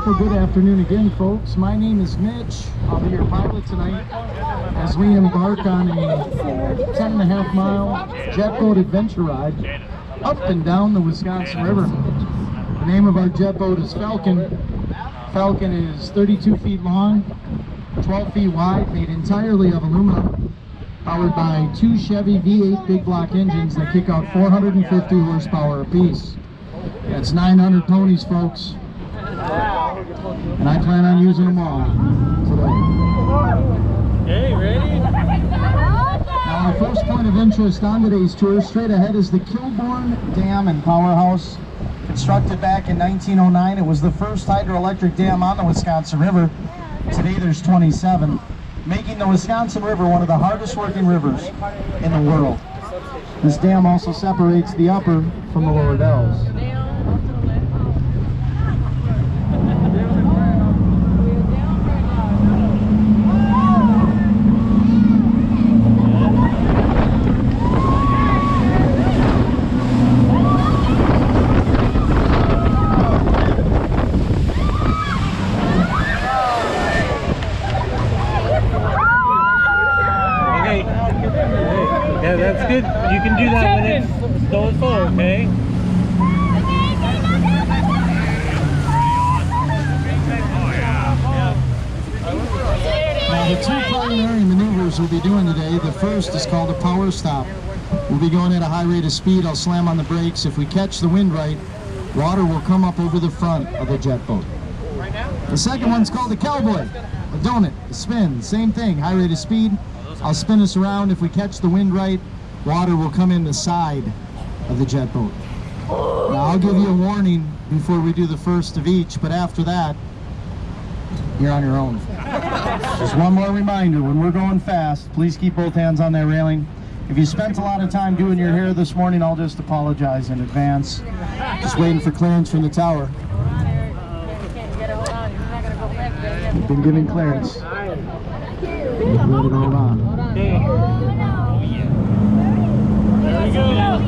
Well, good afternoon again, folks. My name is Mitch. I'll be your pilot tonight as we embark on a 10.5-mile jet boat adventure ride up and down the Wisconsin River. The name of our jet boat is Falcon. Falcon is 32 feet long, 12 feet wide, made entirely of aluminum, powered by 2 Chevy V8 big block engines that kick out 450 horsepower apiece. That's 900 ponies, folks. And I plan on using them all today. Hey, ready? Now, our first point of interest on today's tour, straight ahead, is the Kilbourne Dam and Powerhouse. Constructed back in 1909, it was the first hydroelectric dam on the Wisconsin River. Today there's 27, making the Wisconsin River one of the hardest working rivers in the world. This dam also separates the upper from the lower dells. Yeah, that's good. You can do that when it's going full, okay? Now, the 2 primary maneuvers we'll be doing today, the first is called a power stop. We'll be going at a high rate of speed. I'll slam on the brakes. If we catch the wind right, water will come up over the front of the jet boat. The second one's called a cowboy, a donut, a spin, same thing, high rate of speed. I'll spin us around. If we catch the wind right, water will come in the side of the jet boat. Now, I'll give you a warning before we do the first of each, but after that, you're on your own. Just one more reminder, when we're going fast, please keep both hands on that railing. If you spent a lot of time doing your hair this morning, I'll just apologize in advance. Just waiting for clearance from the tower. We've been given clearance. We're ready to hold on. There we go.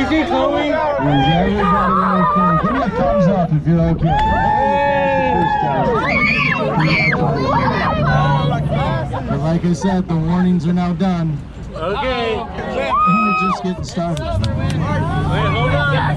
see Chloe? Is everybody okay? Give me a thumbs up if you're okay. But like I said, the warnings are now done. Okay. We're just getting started. Wait, hold on.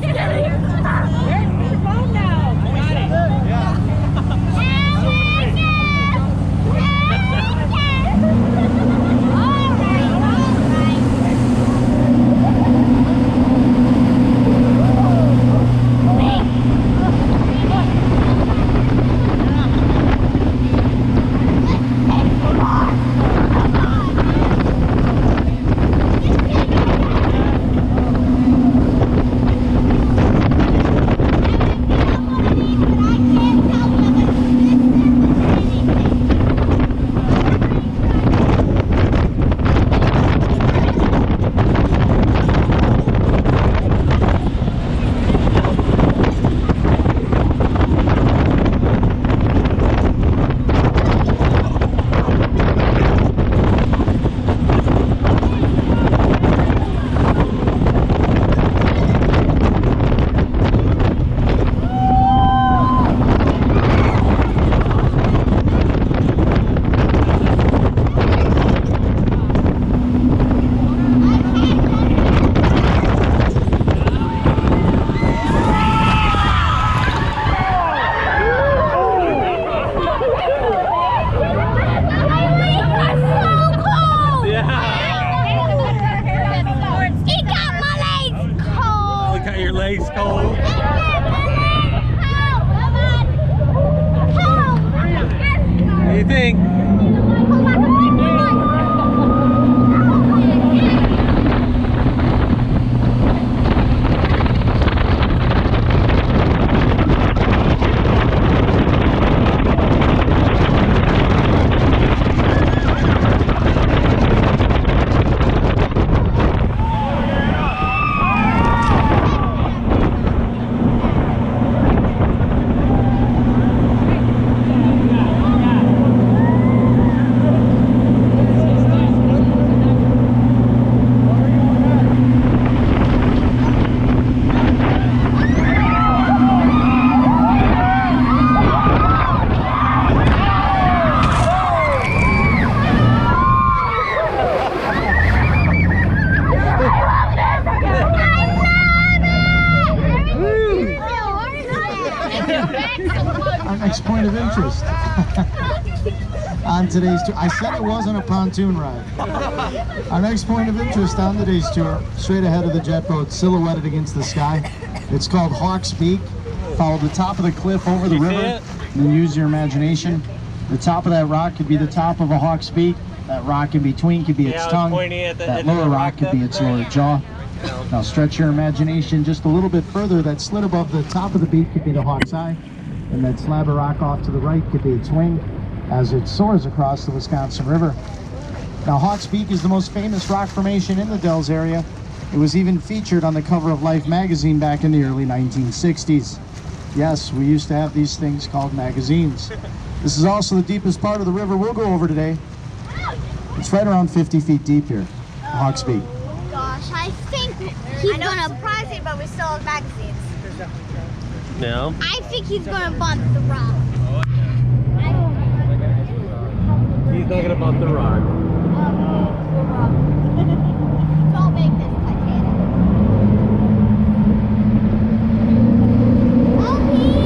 Our next point of interest on today's tour. I said it wasn't a pontoon ride. Our next point of interest on today's tour, straight ahead of the jet boat, silhouetted against the sky. It's called Hawks Peak. Follow the top of the cliff over the river, and then use your imagination. The top of that rock could be the top of a hawk's beak. That rock in between could be its tongue. That lower rock could be its lower jaw. Now stretch your imagination just a little bit further. That slit above the top of the beak could be the hawk's eye. And that slab of rock off to the right could be its wing as it soars across the Wisconsin River. Now Hawks Peak is the most famous rock formation in the Dells area. It was even featured on the cover of Life magazine back in the early 1960s. Yes, we used to have these things called magazines. This is also the deepest part of the river we'll go over today. It's right around 50 feet deep here, Hawks Peak. Gosh, I think he's gonna surprise you, but we still have magazines. No. I think he's gonna bump the rock. He's not gonna bump the rock. Don't make this Titanic. Okay,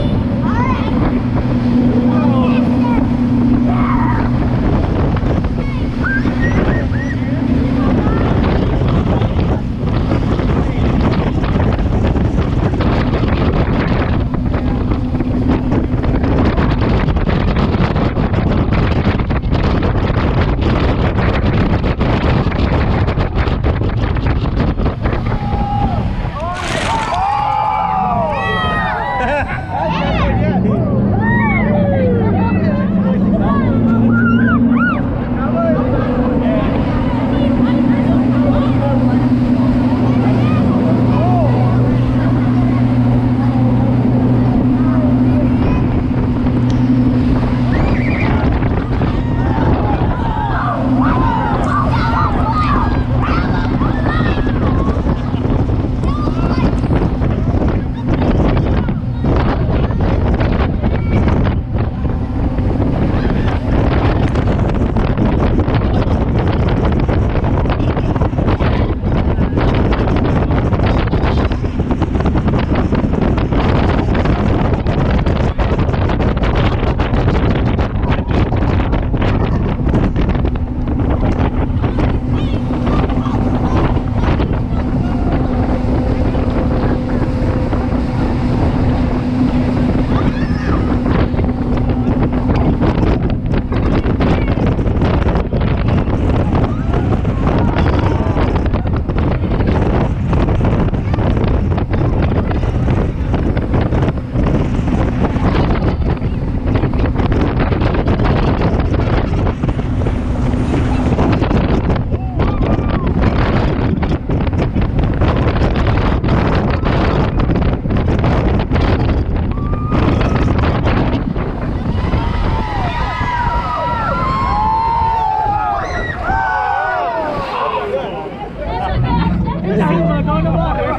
in the water.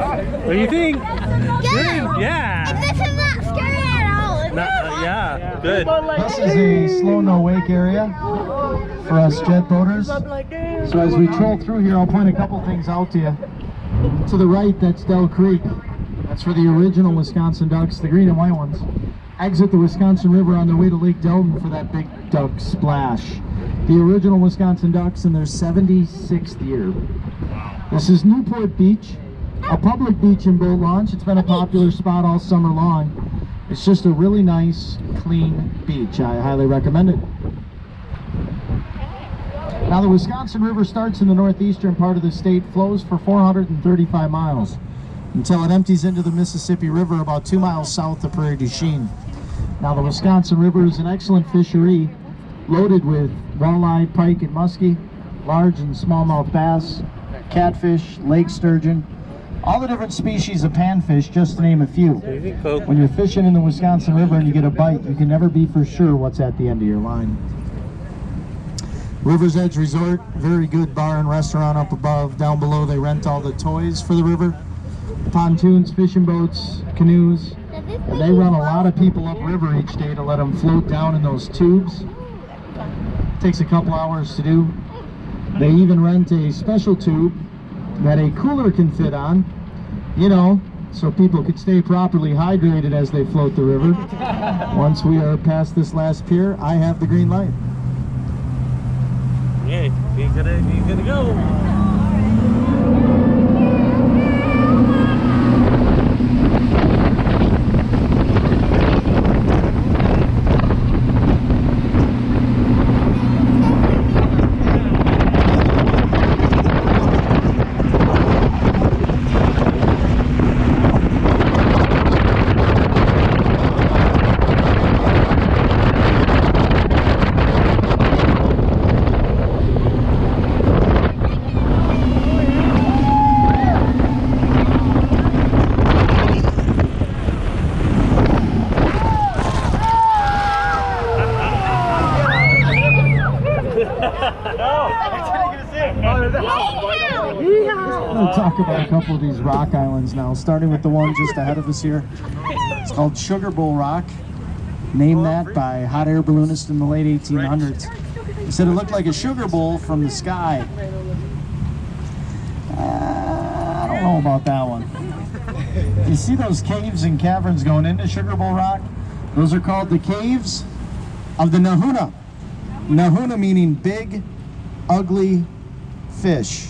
What do you think? Good. Yeah. And this is not scary at all. It's Yeah, good. This is a slow no wake area for us jet boaters. So as we troll through here, I'll point a couple things out to you. To the right, that's Dell Creek. That's for the original Wisconsin ducks, the green and white ones. Exit the Wisconsin River on their way to Lake Delton for that big duck splash. The original Wisconsin ducks in their 76th year. This is Newport Beach, a public beach and boat launch. It's been a popular spot all summer long. It's just a really nice, clean beach. I highly recommend it. Now the Wisconsin River starts in the northeastern part of the state, flows for 435 miles until it empties into the Mississippi River about 2 miles south of Prairie du Chien. Now the Wisconsin River is an excellent fishery, loaded with walleye, pike, and muskie, large and smallmouth bass, catfish, lake sturgeon, all the different species of panfish, just to name a few. When you're fishing in the Wisconsin River and you get a bite, you can never be for sure what's at the end of your line. River's Edge Resort, very good bar and restaurant up above. Down below they rent all the toys for the river. Pontoons, fishing boats, canoes. And they run a lot of people upriver each day to let them float down in those tubes. It takes a couple hours to do. They even rent a special tube that a cooler can fit on, you know, so people could stay properly hydrated as they float the river. Once we are past this last pier, I have the green light. Yeah, he's gonna go. I'm going to talk about a couple of these rock islands now, starting with the one just ahead of us here. It's called Sugar Bowl Rock, named that by a hot air balloonist in the late 1800s. He said it looked like a sugar bowl from the sky. I don't know about that one. You see those caves and caverns going into Sugar Bowl Rock? Those are called the Caves of the Nahuna. Nahuna meaning big, ugly fish.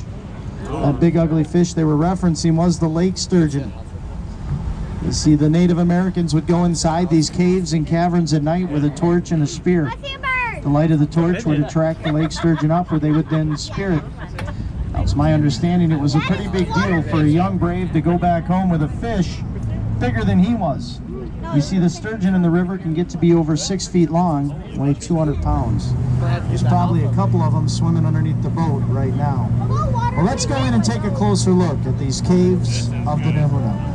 That big ugly fish they were referencing was the lake sturgeon. You see, the Native Americans would go inside these caves and caverns at night with a torch and a spear. The light of the torch would attract the lake sturgeon up, where they would then spear it. Now, it's my understanding it was a pretty big deal for a young brave to go back home with a fish bigger than he was. You see, the sturgeon in the river can get to be over 6 feet long, weigh 200 pounds. There's probably a couple of them swimming underneath the boat right now. Well, let's go in and take a closer look at these caves of the Nahuna.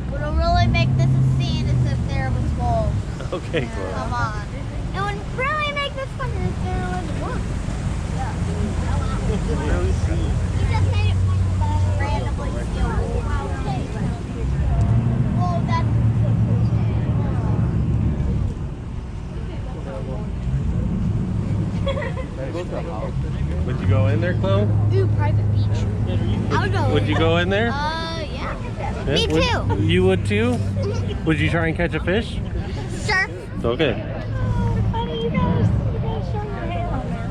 What'll really make this a scene is if there was wolves. Okay, Chloe. Come on. It would really make this fun if there was wolves. You just made it randomly still. Well, that's Would you go in there, Chloe? ooh, private beach. I would go. Would you go in there? Yeah. Yeah, Me would- too. You would too? Would you try and catch a fish? Sure. Okay. Honey, you guys show your halo now.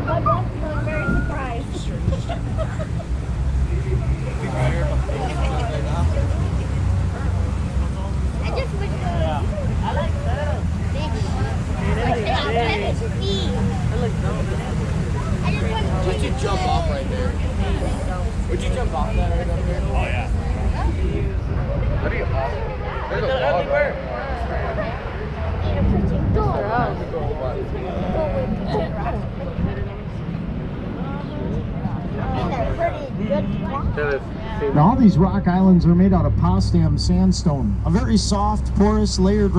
My boss was very surprised. I just wish I like that. Would you jump off right there? Would you jump off that right up there? Oh, yeah. That'd be awesome. There's a log right Now all these rock islands are made out of Potsdam sandstone, a very soft, porous, layered rock.